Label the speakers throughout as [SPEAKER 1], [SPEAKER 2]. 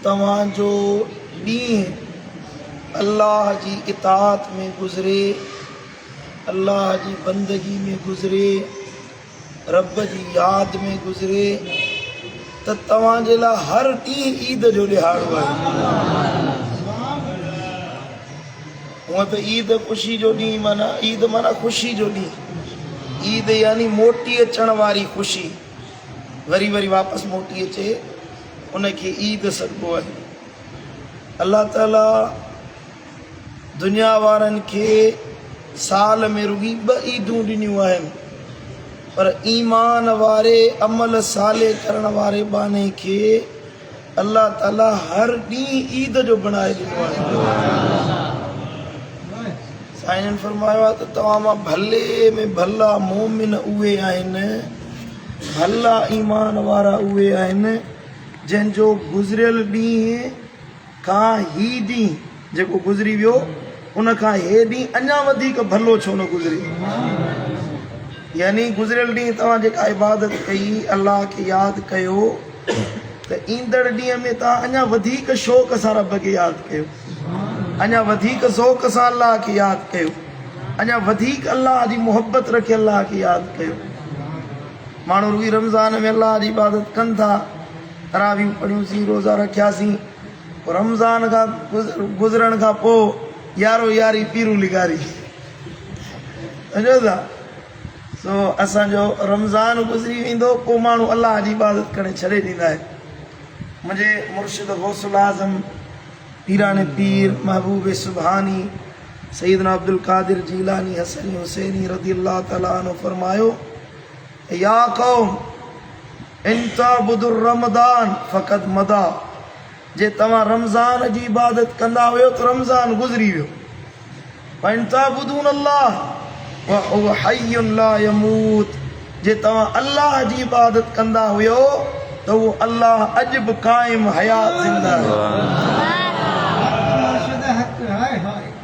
[SPEAKER 1] तव्हांजो ॾींहुं अल्लाह जी इताअत में गुज़रे, अल्लाह जी बंदगी में गुज़रे, रब जी याद में गुज़रे, त तव्हांजे लाइ हर ॾींहुं ईद जो ॾिहाड़ो आहे। हूअं त ईद ख़ुशी जो ॾींहुं माना ईद माना ख़ुशी जो ॾींहुं। ईद यानी मोटी अचण वारी ख़ुशी, वरी वरी वापसि मोटी अचे, उनखे ईद सॾिबो आहे। अल्लाह ताला दुनिया वारनि खे साल में रुॻी 2 ईदूं ॾिनियूं आहिनि, पर ईमान वारे अमल साले करण वारे बाने खे अल्लाह ताला हर ॾींहुं ईद जो बणाए ॾिनो आहे। साईं फरमायो आहे त तव्हां मां भले में भला मोमिन उहे आहिनि, भला ईमान वारा उहे आहिनि जंहिंजो गुज़रियल ॾींहुं खां ही ॾींहुं जेको गुज़री वियो उन खां हे ॾींहुं अञा वधीक भलो छो न गुज़रे। यानी गुज़रियल ॾींहुं तव्हां जेका इबादत कई, अल्लाह खे यादि कयो, त ईंदड़ ॾींहं में तव्हां अञा वधीक शौक़ सां रब खे यादि कयो, अञा वधीक ज़ौक़ सां अल्लाह खे यादि कयो, अञा वधीक अल्लाह जी मुहबत रखे अल्लाह खे यादि कयो। माण्हू रुॻी रमज़ान में अल्लाह जी इबादत कनि था, तरावियूं पढ़ियूंसीं, रोज़ा रखियासीं, पोइ रमज़ान खां गुज़रण खां पोइ यारो यारी पीरूं लिगारी, सम्झो था। सो असांजो रमज़ान गुज़री वेंदो, पोइ माण्हू अल्लाह जी इबादत करे छॾे ॾींदा आहे। मुंहिंजे मुर्शिद गौसुल आज़म पीराने पीर महबूब सुबहानी सैयदना अब्दुल कादिर जीलानी हसनी हुसैनी रज़ियल्लाहु तआला अन्हु फरमायो, या कौम इन ताबुदुर रमज़ान फ़क़द मदा, जे तव्हां रमज़ान जी इबादत कंदा हुयो त रमज़ान गुज़री वियो। व इन ताबुदून अल्लाह व हुव हय्युन ला यमूत, जे तव्हां अल्लाह जी इबादत कंदा हुयो त उहो अल्लाह अॼु बि क़ाइम हयात ज़िंदा आहे।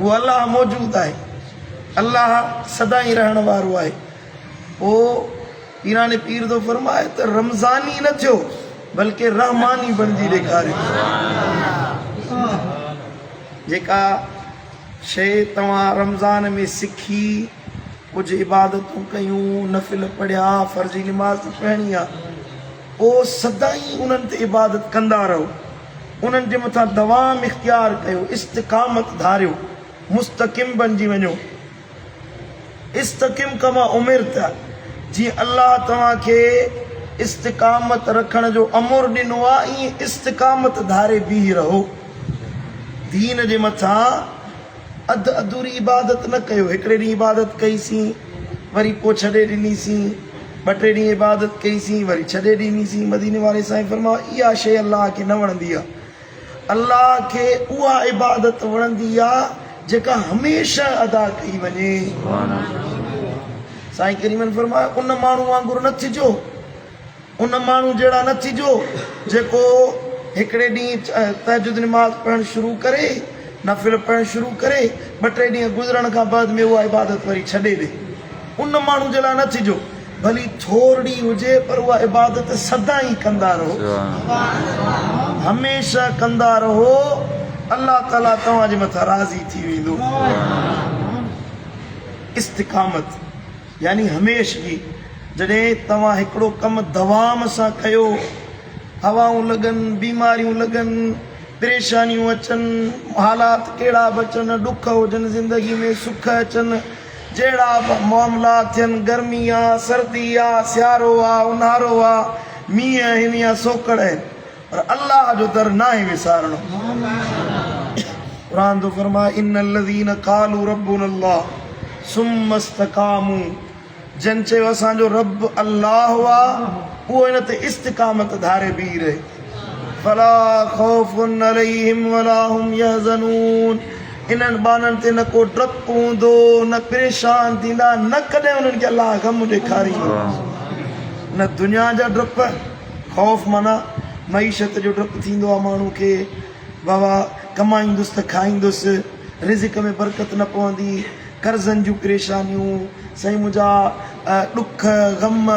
[SPEAKER 1] वो अल्लाह मौजूद आहे, अल्लाह सदाई रहण वारो आहे। पोइ पीराने पीर थो फरमाए त रमज़ानी न थियो बल्कि रहमानी बणिजी ॾेखारियो। जेका शइ तव्हां रमज़ान में सिखी, कुझु इबादतूं कयूं, नफ़िल पढ़िया, फ़र्ज़ी नमाज़ पढ़णी आहे, पोइ सदाई उन्हनि ते इबादत कंदा रहो, उन्हनि जे मथां दवाम इख्तियार कयो, इस्तिक़ामत धारियो, मुस्तक़िम बणिजी वञो। इस्तक़िम कमा उमिरत, जीअं अल्लाह तव्हांखे इस्तिक़ामत रखण जो अमुर ॾिनो आहे, ईअं इस्तिक़ामत धारे बीह रहो। दीन जे मथां अधु अधूरी इबादत न कयो। हिकिड़े ॾींहुं इबादत कईसीं, वरी पोइ छॾे ॾिनीसीं, 2-3 ॾींहं इबादत कईसीं, वरी छॾे ॾिनीसीं। मदीने वारे साईं फरमायो, इहा शइ अल्लाह खे न वणंदी आहे। अल्लाह खे उहा इबादत वणंदी आहे जेका हमेशह अदा कई वञे। साईं करीमन फरमायो, उन माण्हू वांगुरु न थिजो, उन माण्हू जहिड़ा न थिजो जेको हिकिड़े ॾींहुं तहजुद नमाज़ पढ़णु शुरू करे, नफ़िल पढ़णु शुरू करे, 2-3 ॾींहं गुज़रण खां बाद में उहा इबादत वरी छॾे ॾे। उन माण्हू जे लाइ न थिजो, भली थोरी हुजे पर उहा इबादत सदाई कंदा रहो, हमेशह कंदा रहो, अल्लाह ताला तव्हांजे मथां राज़ी थी वेंदो। इस्तिक़ामत यानी हमेशगी। जॾहिं तव्हां हिकिड़ो कमु दवाम सां कयो, हवाऊं लॻनि, बीमारियूं लॻनि, परेशानियूं अचनि, हालात कहिड़ा बि अचनि, ॾुख हुजनि ज़िंदगी में, सुख अचनि, जहिड़ा बि मामला थियनि, गर्मी आहे, सर्दी आहे, सियारो आहे, ऊन्हारो आहे, मींहं आहिनि या सोकड़ आहिनि, पर अल्लाह जो दर न आहे विसारणो। क़ुरान थो फरमाए, इन्नल्लज़ीन क़ालू रब्बुनल्लाह सुम्मा इस्तक़ामू, जन चयो असांजो रब अल्लाह आहे, उहो इन ते इस्तिक़ामत धारे बीह रहे। फला ख़ौफ़ुन अलैहिम वला हुम यहज़नून, इन्हनि बाननि ते न को डपु हूंदो, न परेशान थींदा, न कॾहिं उन्हनि खे अल्लाह ग़म ॾेखारींदो। न दुनिया जा डप, ख़ौफ़ माना मईशत जो डपु थींदो आहे माण्हू खे, बाबा कमाईंदुसि त खाईंदुसि, रिज़िक में बरकत न पवंदी, कर्ज़नि जूं परेशानियूं, साईं मुंहिंजा ॾुख ग़म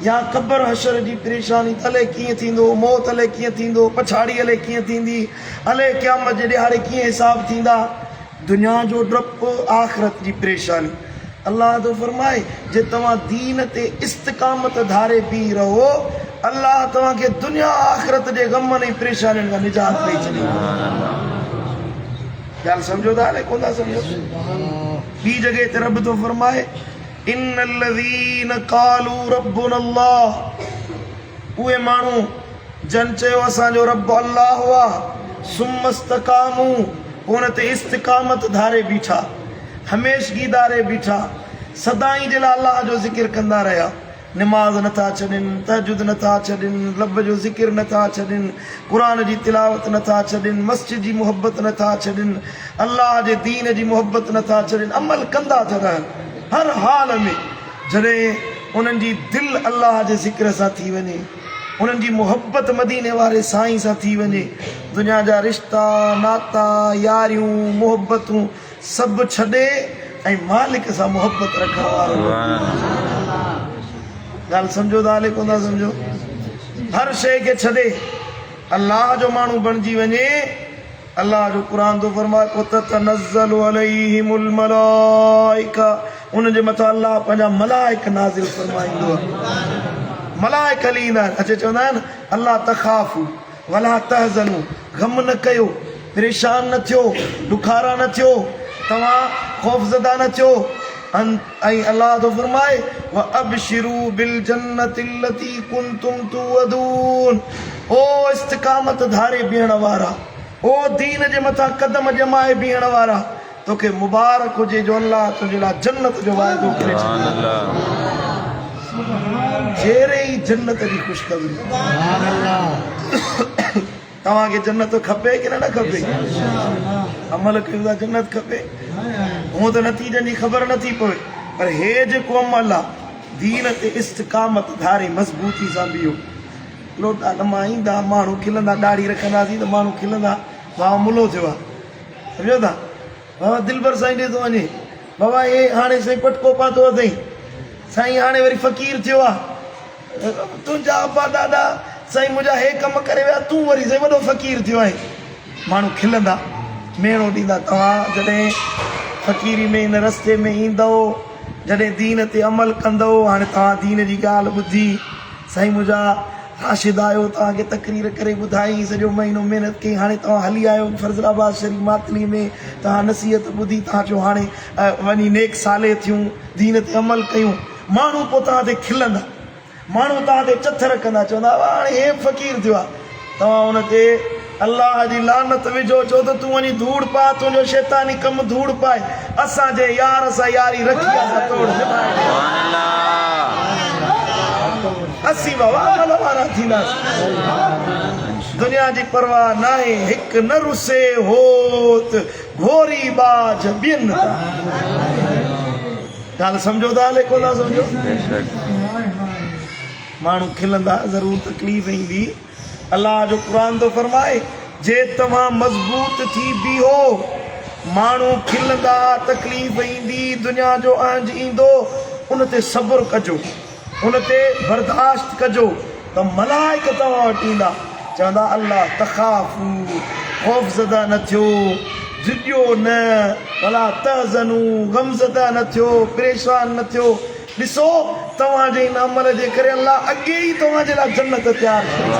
[SPEAKER 1] या क़ब्र हशर जी परेशानी अलाए कीअं थींदो, मौत अलाए कीअं थींदो, पछाड़ी अलाए कीअं थींदी, अलाए क़यामत जे ॾियारे कीअं हिसाब थींदा, दुनिया जो डपु आख़िरत जी परेशानी। अल्लाह तो फरमाए जे तव्हां दीन ते इस्तिक़ामत धारे बीह रहो, अल्लाह तव्हांखे दुनिया आख़िरत जे ग़मनि ऐं परेशानियुनि खां निजात ॾेई छॾींदो। ॻाल्हि सम्झो था अलाए कोन था सम्झो? ॿी जॻह ते रब तो फरमाए इन्नल्लज़ीन क़ालू रब्बुनल्लाह, उहे माण्हू जन चयो असांजो रब अल्लाह हुआ, सुम्मस्तकामू, हुन ते इस्तिक़ामत धारे बीठा, हमेशगी धारे बीठा, सदाई जे लाइ अल्लाह जो ज़िक्र कंदा रहिया, नमाज़ नथा छॾनि, तहजुद नथा छॾनि, रब जो ज़िक्र नथा छॾनि, क़ुरान जी तिलावत नथा छॾनि, मस्जिद जी मुहबत नथा छॾनि, अल्लाह जे दीन जी मुहबत नथा छॾनि, अमल कंदा था रहनि हर हाल में। जॾहिं उन्हनि जी दिलि अल्लाह जे ज़िक्र सां थी वञे, उन्हनि जी मुहबत मदीने वारे साईं सां थी वञे, दुनिया जा रिश्ता नाता यारियूं मुहबतूं सभु छॾे ऐं मालिक सां मुहबत रखण वारो। ॻाल्हि सम्झो था हले कोन था सम्झो? हर शइ खे छॾे अल्लाह जो माण्हू बणिजी वञे। अल्लाह जो क़ुरान तो फरमाए ततनज़्ज़लु अलैहिमुल मलाइका, उन जे मथां अल्लाह पंहिंजा मलाइक नाज़िल फरमाईंदो आहे। मलाइक हली ईंदा आहिनि, अचे चवंदा आहिनि अल्लाह तख़ाफ़ू वला तहज़नू, ग़म न कयो, परेशान न थियो, ॾुखारा न थियो, तव्हां ख़ौफ़ज़दा न थियो। ऐं अल्लाह तो फरमाए व अबशिरू बिल जन्नति लती कुंतुम तुअदून, ओ इस्तिक़ामत धारे बीहण वारा, ओ दीन जे मथां कदम जमाए बीहण वारा, तोखे मुबारक हुजे जो अल्लाह तुंहिंजे लाइ जन्नत जो वाइदो करे छॾियो। जहिड़े ई जन्नत जी ख़ुशख़बरी। तव्हांखे जन्नत खपे की न खपे? अमल कयूं था जन्नत खपे। हूअं त नतीजनि जी ख़बर नथी पवे, पर हे जेको अमल आहे दीन ते इस्तिक़ामत धारे मज़बूती सां बीहो। लोटा ॾमा ईंदा, माण्हू खिलंदा, ॾाढ़ी रखंदासीं त माण्हू खिलंदा, बाबा मुलो थियो आहे, सम्झो था? बाबा दिलबर साईं ॾे थो वञे, बाबा हे हाणे साईं पटको पातो अथई, साईं हाणे वरी फ़क़ीर थियो आहे, तुंहिंजा अबा ॾाॾा साईं मुंहिंजा हे कमु करे विया, तूं वरी साईं वॾो फ़क़ीर थियो आहे। माण्हू खिलंदा, मेणो ॾींदा। तव्हां जॾहिं फ़क़ीरी में हिन रस्ते में ईंदव, जॾहिं दीन ते अमल कंदव, हाणे तव्हां दीन जी ॻाल्हि ॿुधी, साईं मुंहिंजा राशिद आयो, तव्हांखे तकरीर करे ॿुधाई, सॼो महीनो महिनत कई, हाणे तव्हां हली आयो फज़लाबाद शरीफ़ मातली में, तव्हां नसीहत ॿुधी, तव्हां चयो हाणे वञी नेक साले थियूं, दीन ते अमल कयूं, माण्हू पोइ तव्हां ते खिलंदा, माण्हू तव्हां ते चथर कंदा, चवंदा हाणे हे फ़क़ीर थियो आहे। तव्हां हुन ते अल्लाह जी लानत विझो, चओ त तूं वञी धूड़ पा, तुंहिंजो शैतानी कमु धूड़ पाए, असांजे यार सां यारी रखी आहे तोड़ असीं बाबा अमल वारा थींदासीं। दुनिया जी परवाह नाहे, हिकु न रुसे होत घोरी बाज ॿियनि था। ॻाल्हि सम्झो था हले कोन था सम्झो? माण्हू खिलंदा, ज़रूरु तकलीफ़ ईंदी। अल्लाह जो क़ुरान तो फरमाए जे तव्हां मज़बूत थी बीहो, माण्हू खिलंदा, तकलीफ़ ईंदी, दुनिया जो आंज ईंदो, उन ते सब्र कजो, उन ते बर्दाश्त कजो, त मलाइक तव्हां वटि ईंदा, चवंदा अल्लाह तख़ाफ़ू, ख़ौफ़ज़दा न थियो, ज़िदियो न, भला तहज़नू, ग़मज़दा न थियो, परेशान न थियो। ॾिसो तव्हांजे इन अमल जे करे अल्लाह अॻे ई तव्हांजे लाइ जन्नत तयारु कयो।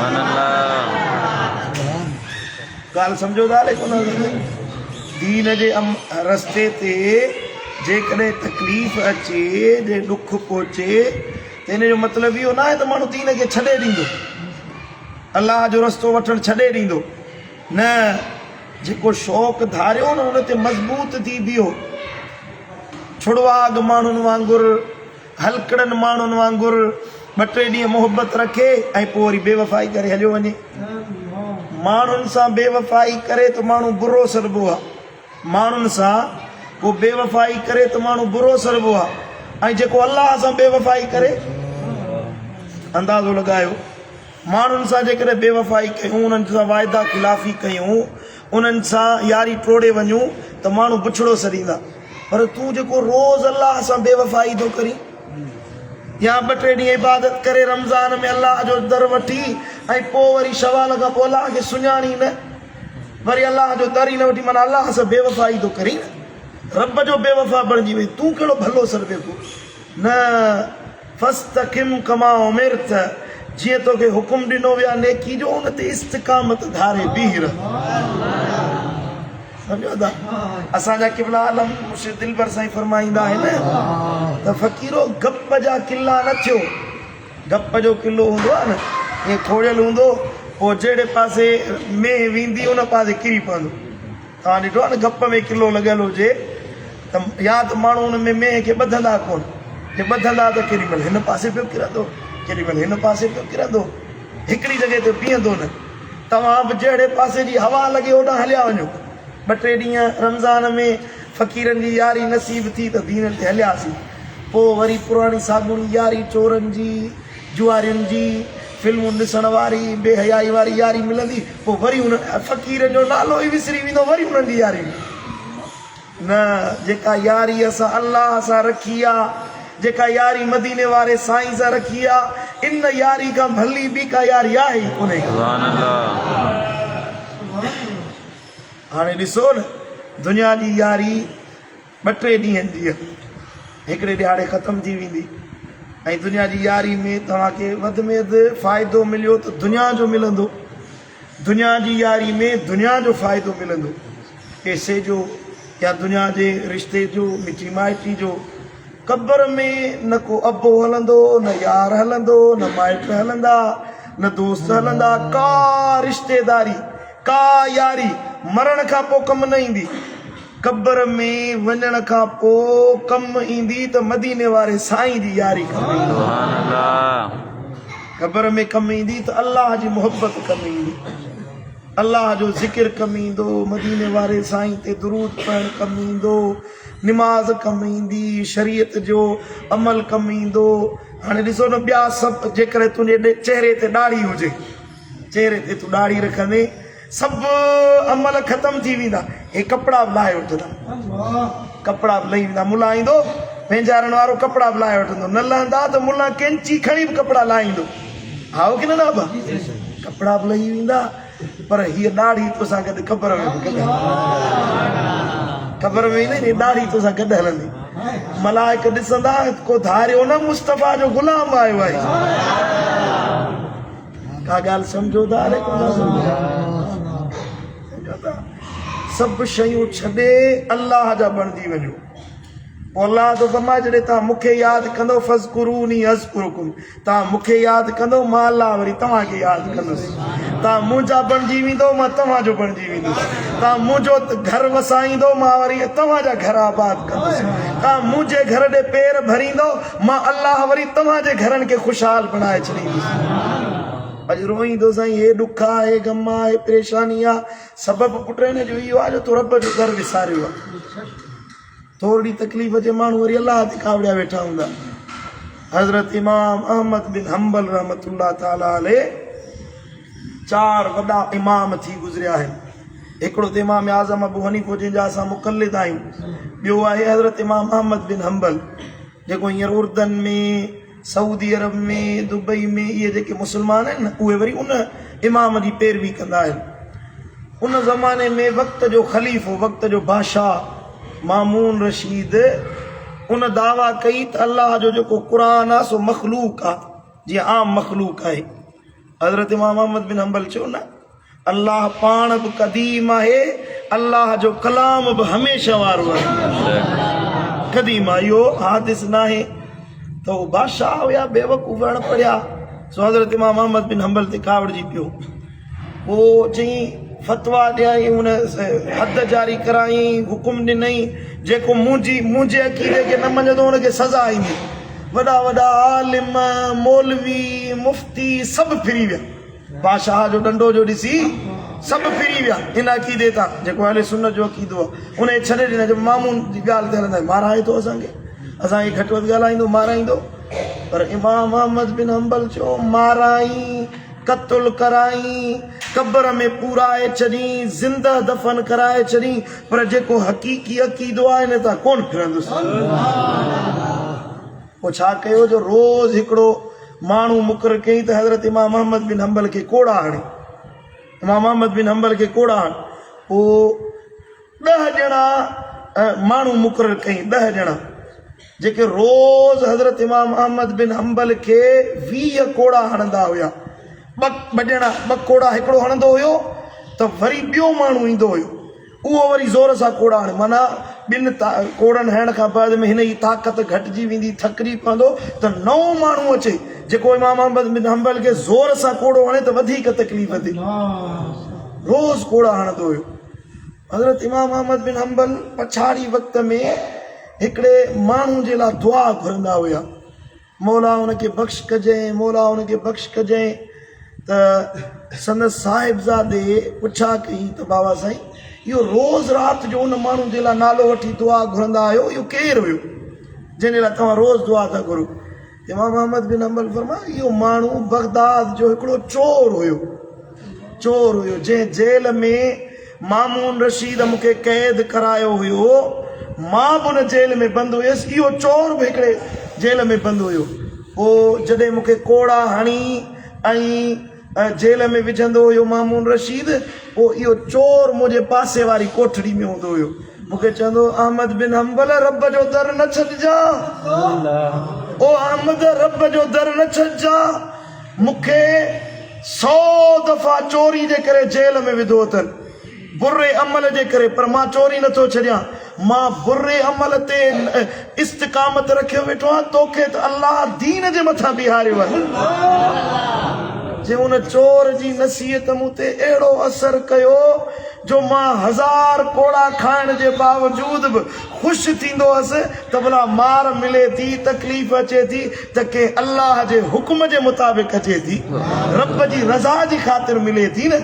[SPEAKER 1] ॻाल्हि सम्झो था कोन? दीन जे रस्ते ते जेकॾहिं तकलीफ़ अचे, जे ॾुख पहुचे, त हिन जो मतिलबु इहो न आहे त माण्हू दीन खे छॾे ॾींदो, अल्लाह जो रस्तो वठणु छॾे ॾींदो न। जेको शौक़ु धारियो न हुन ते मज़बूत थी बीहो। छुड़वाग माण्हुनि वांगुरु, हलकड़नि माण्हुनि वांगुरु 2-3 ॾींहं मुहबत रखे ऐं पोइ वरी बेवफ़ाई करे हलियो वञे। माण्हुनि सां बेवफ़ाई करे त माण्हू बुरो सॾिबो आहे, माण्हुनि सां पोइ बेवफ़ाई करे त माण्हू बुरो सॾिबो आहे। ऐं जेको अल्लाह सां बेवफ़ाई करे, अंदाज़ो लॻायो, माण्हुनि सां जेकॾहिं बेवफ़ाई कयूं, उन्हनि सां वाइदा ख़िलाफ़ी कयूं, उन्हनि सां यारी टोड़े वञूं त माण्हू बुछड़ो सॾींदा। पर तूं जेको रोज़ अल्लाह सां बेवफ़ाई थो करी, या 2-3 ॾींहं इबादत करे रमज़ान में अल्लाह जो दर वठी ऐं पोइ वरी शवाल खां पोइ अल्लाह खे सुञाणी न, वरी अल्लाह जो दर ई न वठी, माना अल्लाह सां बेवफ़ाई थो करी न, रब जो बेवफ़ा बणिजी वई। तूं कहिड़ो भलो सर वेठो न। फस्तकिम कमा उमिरत, जीअं तोखे हुकुम ॾिनो विया नेकी जो उन ते इस्तिक़ामत धारे बीह रह। सम्झो था? असांजा क़िबला आलम मुर्शिद दिलबर साईं फरमाईंदा आहिनि त फ़क़ीरो गप जा किला न थियो। गप जो किलो हूंदो आहे न, ईअं खोड़ियल हूंदो, पोइ जहिड़े पासे में वेंदी उन पासे किरी पवंदो। तव्हां ॾिठो आहे न, गप में किलो लॻियल हुजे त या त माण्हू हुन में मेह खे ॿधंदा कोन, जे ॿधंदा त केॾी महिल हिन पासे पियो किरंदो, केॾी महिल हिन पासे पियो किरंदो, हिकिड़ी जॻह ते बीहंदो न। तव्हां बि जहिड़े पासे जी हवा लॻे होॾां हलिया वञो। 2-3 ॾींहं रमज़ान में फ़क़ीरनि जी यारी नसीब थी त दीन ते हलियासीं, पोइ वरी पुराणी साॻुणी यारी चोरनि जी, जुआरियुनि जी, फिल्मूं ॾिसण वारी, बेहयाई वारी यारी मिलंदी, पोइ वरी हुन फ़क़ीर जो नालो ई विसरी वेंदो, वरी हुननि जी यारी न। जेका यारी असां अल्लाह सां रखी आहे, जेका यारी मदीने वारे साईं सां रखी आहे, इन यारी खां भली ॿी का यारी आहे ई कोन्हे। हाणे ॾिसो न, दुनिया जी यारी 2-3 ॾींहंनि जी आहे, हिकिड़े ॾिहाड़े ख़तम थी वेंदी। ऐं दुनिया जी यारी में तव्हांखे वधि में वधि फ़ाइदो मिलियो त दुनिया जो मिलंदो। दुनिया जी यारी में दुनिया जो फ़ाइदो मिलंदो, पैसे जो या दुनिया जे रिश्ते जो, मिठी माइटी जो। क़ब्र में न को अबो हलंदो, न यार हलंदो, न माइट हलंदा, न दोस्त हलंदा, का रिश्तेदारी, का यारी मरण खां पोइ कमु न ईंदी। क़ब्र में वञण खां पोइ कमु ईंदी त मदीने वारे साईं जी यारी कमु ईंदी। क़ब्र में कमु ईंदी त अल्लाह जी मुहबत कमु ईंदी, अल्लाह जो ज़िक्र कमु ईंदो, मदीने वारे साईं ते दुरूद पढ़णु कमु ईंदो, निमाज़ कमु ईंदी, शरीयत जो अमल कमु ईंदो। हाणे ॾिसो न, ॿिया सभु जेकॾहिं तुंहिंजे चहिरे ते ॾाढ़ी हुजे, चहिरे ते तूं ॾाढ़ी रखंदे, सभु अमल ख़तम थी वेंदा। हे कपिड़ा बि लाहे वठंदा, कपिड़ा बि लही वेंदा। मुला ईंदो पंहिंजारण वारो, कपिड़ा बि लाहे वठंदो, न लहंदा त मुला कैंची खणी बि कपिड़ा लाहींदो। हा की न बाबा, कपिड़ा बि लही वेंदा, पर हीअ ॾाढ़ी तोसां गॾु क़ब्र में बि गॾु, क़ब्र में ईंदे ॾाढ़ी तोसां गॾु हलंदी। मलाइक ॾिसंदा, को धारियो न मुस्तफ़ा जो गुलाम आयो आहे। का ॻाल्हि सम्झो था? अरे कोन सम्झो था? सभु शयूं छॾे अल्लाह जा बणिजी वञो। पोइ अल्लाह तो फरमाए, जॾहिं तव्हां मूंखे यादि कंदो, फ़ज़कुरूनी अज़कुरुकुम, तव्हां मूंखे यादि कंदो, मां अल्लाह वरी तव्हांखे यादि कंदुसि। तव्हां मुंहिंजा बणिजी वेंदो, मां तव्हांजो बणिजी वेंदुसि। तव्हां मुंहिंजो घर वसाईंदो, मां वरी तव्हांजा घर आबाद कंदुसि। तव्हां मुंहिंजे घर ॾे पेर भरींदो, मां अल्लाह वरी तव्हांजे घरनि खे ख़ुशहाल बणाए छॾींदुसि। अॼु रोईंदो साईं, हे ॾुख आहे, हे गम आहे, हे परेशानी आहे, सबबु पुट हिन जो इहो आहे जो तूं रब जो दर विसारियो आहे। थोरी तकलीफ़ जे माण्हू वरी अल्लाह ते कावड़िया वेठा हूंदा। हज़रत इमाम अहमद बिन हम्बल रहमतुल्लाह ताला अलैह 4 वॾा इमाम थी गुज़रिया आहिनि। हिकिड़ो त इमाम आज़म अबू हनीफ़ा जंहिंजा असां मुक़ल्लिद आहियूं, ॿियो आहे हज़रत इमाम अहमद बिन हम्बल, जेको हींअर उर्दन में, सऊदी अरब में, दुबई में इहे जेके मुस्लमान आहिनि न, उहे वरी उन इमाम जी पैरवी कंदा आहिनि। उन ज़माने में वक़्त जो ख़लीफ़ो, वक़्त जो बादशाह मामून रशीद उन दावा कई त अल्लाह जो जेको क़ुरान आहे सो मख़लूक आहे, जीअं आम मख़लूक आहे। हज़रत इमाम अहमद बिन हम्बल चयो न, अल्लाह पाण बि क़दीम आहे, अल्लाह जो कलाम बि हमेशह वारो आहे, क़दीम आहे, इहो हादिस न आहे। त उहो बादशाह हुया, बेवकूफ़ अणपढ़िया, सो हज़रत इमाम अहमद बिन हम्बल ते कावड़जी पियो। पोइ चई फतवा ॾियई, हुन हद जारी कराई, हुकुम ॾिनई, जेको मुंहिंजे अक़ीदे खे न मञंदो हुनखे सज़ा ईंदी। वॾा वॾा आलिम, मौलवी, मुफ़्ती सभु फिरी विया, बादशाह जो डंडो जो ॾिसी सभु फिरी विया इन अक़ीदे तां, जेको अहले सुन्नत जो अक़ीदो आहे। उन छॾे ॾिना, जो मामून जी ॻाल्हि ते हलंदा, माराए थो असांखे घटि वधि ॻाल्हाईंदो, माराईंदो। पर इमाम अहमद बिन हम्बल चयो, माराई, क़त्ल कराई, क़ब्र में पूराए छॾी, ज़िंदा दफ़न कराए छॾी, पर जेको हक़ीक़ी अक़ीदो आहे हिन तां कोन फिरंदुसि। पोइ छा कयो जो रोज़ हिकिड़ो माण्हू मुक़ररु कयईं त हज़रत इमाम अहमद बिन हंबल खे कोड़ा हणे, इमाम अहमद बिन हंबल खे कोड़ा हण। पोइ 10 ॼणा माण्हू मुक़ररु कयईं, 10 ॼणा जेके रोज़ हज़रत इमाम अहमद बिन हंबल खे 20 कोड़ा हणंदा हुया। ॿ ॼणा 2 कोड़ा हिकिड़ो हणंदो हुयो त वरी ॿियो माण्हू ईंदो हुयो, उहो वरी ज़ोर सां कोड़ा हणे। माना 2 कोड़नि हणण खां बाद में हिन जी ताक़त घटिजी वेंदी, थकिजी पवंदो त नओं माण्हू अचे जेको इमाम अहमद बिन हंबल खे ज़ोर सां कोड़ो हणे त वधीक तकलीफ़ थिए। रोज़ कोड़ा हणंदो हुयो। हज़रत इमाम अहमद बिन हंबल पछाड़ी वक़्त में हिकिड़े माण्हू जे लाइ दुआ घुरंदा हुया, मौला हुनखे बख़्श कजांइ, मौला हुनखे बख़्श कजांइ। त संदसि साहिबज़ादे पुछा कई त बाबा साईं, इहो रोज़ राति जो उन माण्हू जे लाइ नालो वठी दुआ घुरंदा आहियो, इहो केरु हुयो जंहिंजे लाइ तव्हां रोज़ दुआ था घुरो? इमाम अहमद बिन हंबल फरमायो, इहो माण्हू बगदाद जो हिकिड़ो चोर हुयो, चोर हुयो जंहिं जेल में मामून रशीद मूंखे क़ैद करायो हुयो। मां बि उन जेल में बंदि हुयसि, इहो चोर बि हिकिड़े जेल में बंदि हुयो। पोइ जॾहिं मूंखे कोड़ा हणी ऐं जेल में विझंदो हुयो मामून रशीद, पोइ इहो चोर मुंहिंजे पासे वारी कोठड़ी में हूंदो हुयो। मूंखे चवंदो, अहमद बिन हंबल रब जो दर न छॾिजां, ओ अहमद रब जो दर न छॾिजां। मूंखे 100 दफ़ा चोरी जे करे जेल में विधो अथनि, बुरे अमल जे करे, पर मां चोरी नथो छॾियां। मां बुरे अमल ते इस्तिकामत रखियो वेठो आहियां, तोखे त अल्लाह दीन जे मथां बीहारियो आहे। जे उन चोर जी नसीहत मूं ते अहिड़ो असर कयो जो मां 1000 कोड़ा खाइण जे बावजूद बि ख़ुशि थींदो हुअसि त भला मार मिले थी, तकलीफ़ अचे थी त के अल्लाह जे हुक्म जे मुताबिक़ अचे थी, रब जी रज़ा जी ख़ातिर मिले थी न।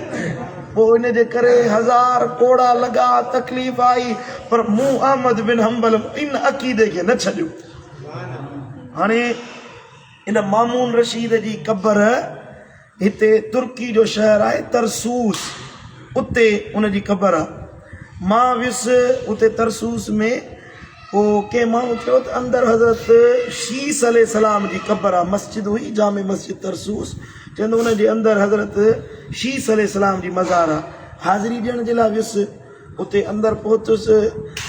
[SPEAKER 1] पोइ इन जे करे 1000 कोड़ा लॻा, तकलीफ़ आई, पर मूं अहमद बिन हंबल इन अक़ीदे खे न छॾियो। हाणे इन मामून रशीद जी क़बर हिते तुर्की जो शहर आहे तरसूस, उते उन जी क़बर आहे। मां वियुसि उते तरसूस में, पोइ कंहिं माण्हू चयो त अंदरि हज़रत शीस अलैहिस्सलाम जी क़बर आहे। मस्जिद हुई जामे मस्जिद तरसूस, चवंदो उन जे अंदरि हज़रत शीस अलैहिस्सलाम जी मज़ार आहे। हाज़िरी ॾियण जे लाइ वियुसि, उते अंदरि पहुतुसि।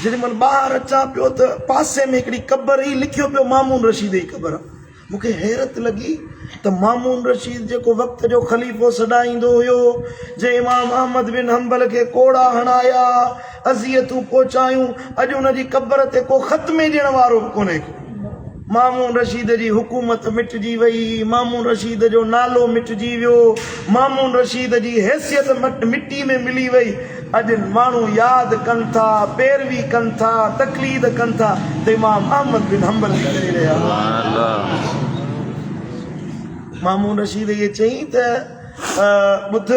[SPEAKER 1] जेॾीमहिल ॿाहिरि अचां पियो त पासे में हिकिड़ी क़बर ई लिखियो पियो मामून रशीद जी क़बर आहे। मूंखे हैरत लॻी त मामून रशीद जेको वक़्त जो ख़लीफ़ो सॾाईंदो हुयो, जे इमाम अहमद बिन हंबल खे कोड़ा हणाया, अज़ियतूं पहुचायूं, अॼु उन जी क़बर ते को ख़तमे ॾियण वारो बि कोन्हे। मामून रशीद जी हुकूमत मिटिजी वई, मामून रशीद जो नालो मिटिजी वियो, मामून रशीद जी हैसियत मिट्टी में मिली वई। अॼु माण्हू यादि कनि था, पैरवी कनि था, तक़लीद कनि था त इमाम अहमद बिन हंबल करे रहिया। मामून रशीद इहे चई त ॿुध,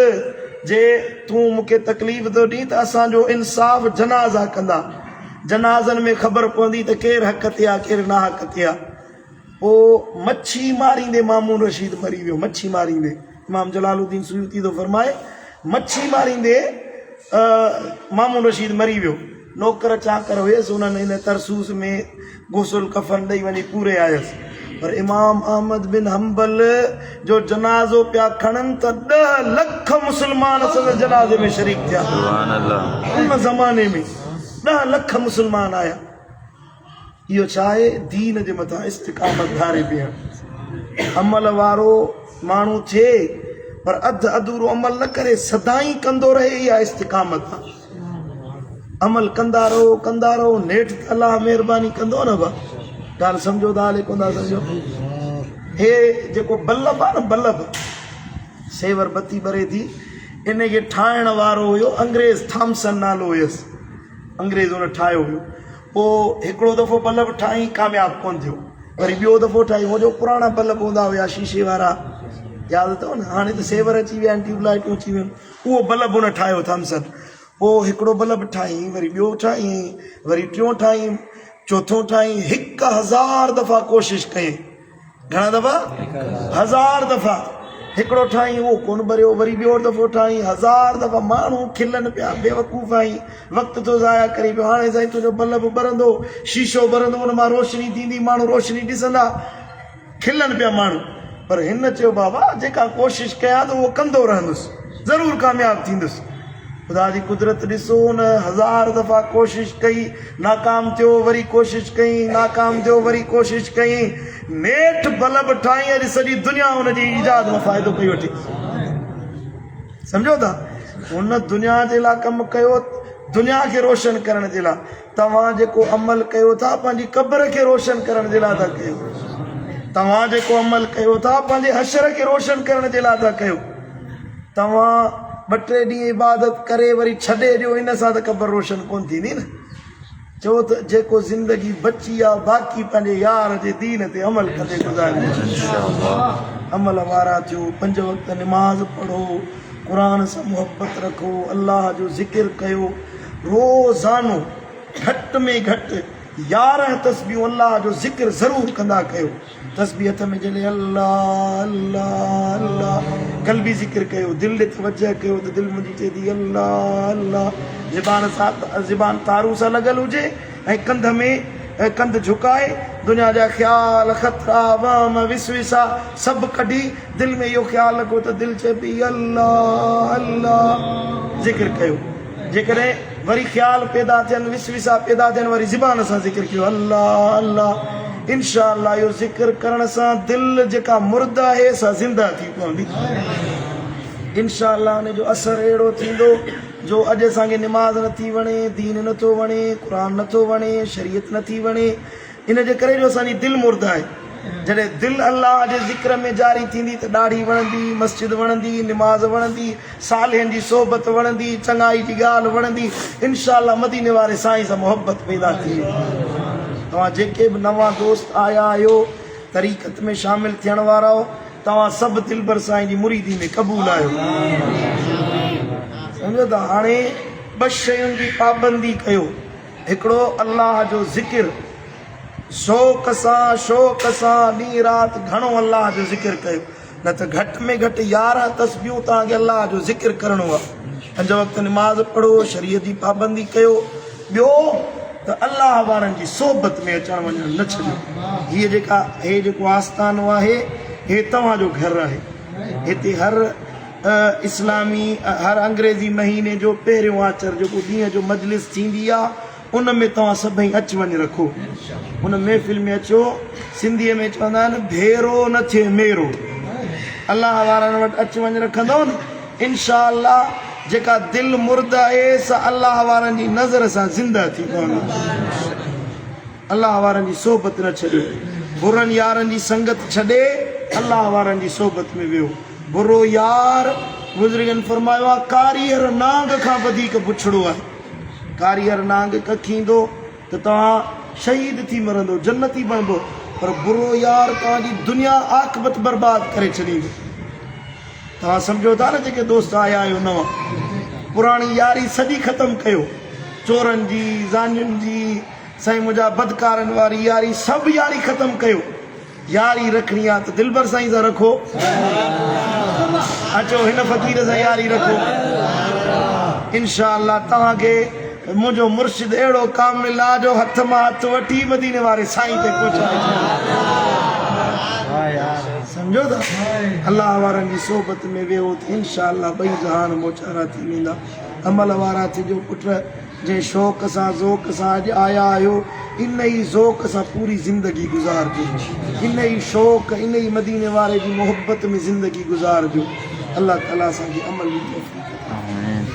[SPEAKER 1] जे तूं मूंखे तकलीफ़ थो ॾीं त असांजो इंसाफ़ जनाज़ा कंदा, जनाज़नि में ख़बर पवंदी त केरु हक़ ते आहे केरु ना हक़ ते आहे। पोइ मच्छी मारींदे मामून रशीद मरी वियो, मच्छी मारींदे। इमाम जलालुद्दीन सुयूती थो फरमाए, मच्छी मारींदे मामून रशीद मरी वियो। नौकर चाकर हुयसि, उन्हनि हिन तरसूस में गुसुल कफन ॾेई वञी पूरे आयसि। पर इमाम अहमद बिन हंबल जो जनाज़ो पिया खणनि त 10 लख मुस्लमान असल जनाज़े में शरीक थिया। उन ज़माने में 10 लख मुस्लमान आया। इहो छा आहे? दीन जे मथां इस्तिकामत धारे बीहण। अमल वारो माण्हू थिए पर अधु अधूरो अमल न करे, सदाई कंदो रहे, इहा इस्तिकामत आहे। अमल कंदा रहो, नेठि त अलाह महिरबानी कंदो न। बा ॻाल्हि सम्झो था, हले कोन था सम्झो? हे जेको बल्ब आहे न, बल्ब सेवर बत्ती ॿरे थी, इन खे ठाहिण वारो हुयो अंग्रेज़, थॉमसन नालो हुयसि, अंग्रेज़ हुन ठाहियो हुयो। पोइ हिकिड़ो दफ़ो बल्ब ठाही, कामयाबु कोन थियो, वरी ॿियो दफ़ो ठाही। उहो जो पुराणा बल्ब हूंदा हुया शीशे वारा, यादि अथव न? हाणे त सेवर अची विया आहिनि, ट्यूबलाइटूं अची वियूं आहिनि। उहो बल्ब हुन ठाहियो थॉमसन। पोइ हिकिड़ो बल्ब ठाही, वरी ॿियो ठाही, वरी टियों ठाही, चौथों ठाही। 1000 दफ़ा कोशिशि कई। घणा दफ़ा? 1000 दफ़ा। हिकिड़ो ठाहीं उहो कोन भरियो, वरी ॿियो दफ़ो ठाहीं, 1000 दफ़ा माण्हू खिलनि पिया, बेवकूफ़ आहीं, वक़्तु तो ज़ाया करी पियो। हाणे साईं तुंहिंजो बल्ब ॿरंदो, शीशो ॿरंदो, उन मां रोशनी थींदी, माण्हू रोशनी ॾिसंदा, खिलनि पिया माण्हू। पर हिन चयो बाबा जेका कोशिशि कयां त उहो कंदो रहंदुसि, ज़रूरु कामयाबु थींदुसि। ख़ुदा जी कुदरत ॾिसो, उन 1000 दफ़ा कोशिशि कई, नाकाम थियो, वरी कोशिशि कई, नाकाम थियो, वरी कोशिशि कई, नेठि बल्ब ठाही। अॼु सॼी दुनिया हुनजी ईजाद मां फ़ाइदो पई वठे। सम्झो था, हुन दुनिया जे लाइ कमु कयो, दुनिया खे रोशन करण जे लाइ। तव्हां जेको अमल कयो था पंहिंजी क़ब्र खे रोशन करण जे लाइ था कयो, तव्हां जेको अमल कयो था पंहिंजे हशर खे रोशन करण जे लाइ था कयो। तव्हां 2-3 ॾींहं इबादत करे वरी छॾे ॾियो, इन सां त क़ब्र रोशन कोन थींदी न। चओ त जेको ज़िंदगी बची आहे बाक़ी पंहिंजे यार जे दीन ते अमल कंदे गुज़ारियो। अमल वारा थियो, 5 वक़्त निमाज़ पढ़ो, क़ुरान सां मुहबत रखो, अल्लाह जो ज़िक्र कयो, रोज़ानो घटि में घटि 11 तस्बीहूं अल्लाह जो ज़िक्र ज़रूरु कंदा कयो। तस्बीह हथ में जॾहिं अल्लाह अल्लाह अल्लाह, क़ल्बी ज़िक्र कयो, दिलि ॾे तवजह कयो त दिलि मुंहिंजी चए थी अल्लाह अल्लाह। ज़बान तारू सां लॻल हुजे ऐं कंध में कंध झुकाए, दुनिया जा ख़्याल, ख़तरा, वहम, विसविसा सभु कढी, दिलि में इहो ख़्यालु रखो त दिलि चए पई अल्लाह अल्लाह, ज़िक्र कयो। जेकॾहिं वरी ख़्याल पैदा थियनि, विसविसा पैदा थियनि, वरी ज़बान सां ज़िक्र कयो अल्लाह अल्लाह। इंशाअल्लाह इहो ज़िक्र करण सां दिलि जेका मुर्दा आहे सा ज़िंदा थी पवंदी। इंशाअल्लाह हुन जो असरु अहिड़ो थींदो जो अॼु असांखे निमाज़ नथी वणे, दीन नथो वणे, क़ुरान नथो वणे, शरीयत नथी वणे, इन जे करे जो असांजी दिलि मुर्दा आहे। जॾहिं दिलि अल्लाह जे ज़िक्र में जारी थींदी त ॾाढी वणंदी, मस्जिद वणंदी, निमाज़ वणंदी, सालिहनि जी सोबत वणंदी, चङाई जी ॻाल्हि वणंदी। इंशाअल्लाह मदीने वारे साईं सां मुहबत पैदा थी। तव्हां जेके बि नवां दोस्त आया आहियो, तरीक़त में शामिल थियण वारा हो, तव्हां सभु दिलबर साईं जी मुरीदी में क़बूल आहियो। सम्झो था, हाणे 2 शयुनि जी पाबंदी कयो। हिकिड़ो अल्लाह जो ज़िक्र, शौक़ सां ॾींहुं राति घणो अल्लाह जो ज़िक्र कयो, न त घटि में घटि 11 तस्बीहूं तव्हांखे अल्लाह जो ज़िक्र करिणो आहे। 5 वक़्त निमाज़ पढ़ो, शरीयत जी पाबंदी कयो। ॿियो त अल्लाह वारनि जी सोबत में अचणु वञणु न छॾियो। हे जेको आस्थानो आहे, हे तव्हांजो घरु आहे। हिते हर इस्लामी, हर अंग्रेज़ी महीने जो पहिरियों आचर जेको ॾींहं जो मजलिस थींदी आहे, उन में तव्हां सभई अच वञ रखो। उन महफ़िल में अचो, सिंधीअ में चवंदा आहिनि भेरो न थिए मेरो। अल्लाह वारनि वटि अच वञ रखंदो न, इंशाअल्लाह जेका दिलि मुर्दा आहे सा अल्लाह वारनि जी नज़र सां ज़िंदा थी पवंदी। अल्लाह वारनि जी सोबत न छॾियो, बुरनि यारनि जी संगत छॾे अल्लाह वारनि जी सोबत में वियो। बुरो यार, बुज़ुर्गनि फरमायो आहे, कारीगर नांग खां वधीक बुछड़ो आहे। कारीगर नांग कखींदो त तव्हां शहीद थी मरंदो, जन्नती बणबो, पर बुरो यार तव्हांजी दुनिया आख़िरत बर्बाद करे छॾींदो। तव्हां सम्झो था न, जेके दोस्त आया आहियो नवां, पुराणी यारी सॼी ख़तमु कयो। चोरनि जी, ज़ानियुनि जी, साईं मुंहिंजा बदकारनि वारी यारी, सभु यारी ख़तमु कयो। यारी रखणी आहे त दिलबर साईं सां रखो। अचो हिन फ़क़ीर सां यारी रखो, इंशाअल्लाह तव्हांखे मुंहिंजो मुर्शिद अहिड़ो कामिल आहे जो हथ मां हथ वठी मदीने वारे साईं ते पहुचाए। सम्झो था, अल्लाह वारनि जी सोबत में वियो त इंशाअल्लाह 2 जहान मोचारा थी वेंदा। अमल वारा थिजो पुट, जंहिं शौक़ सां ज़ौक़ सां अॼु आया आहियो, इन ई ज़ौक़ सां पूरी ज़िंदगी गुज़ारजो। इन ई शौक़, इन ई मदीने वारे जी मोहब्बत में ज़िंदगी गुज़ारजो। अल्लाह ताला असांखे अमल जी तौफ़ीक़
[SPEAKER 2] आमीन।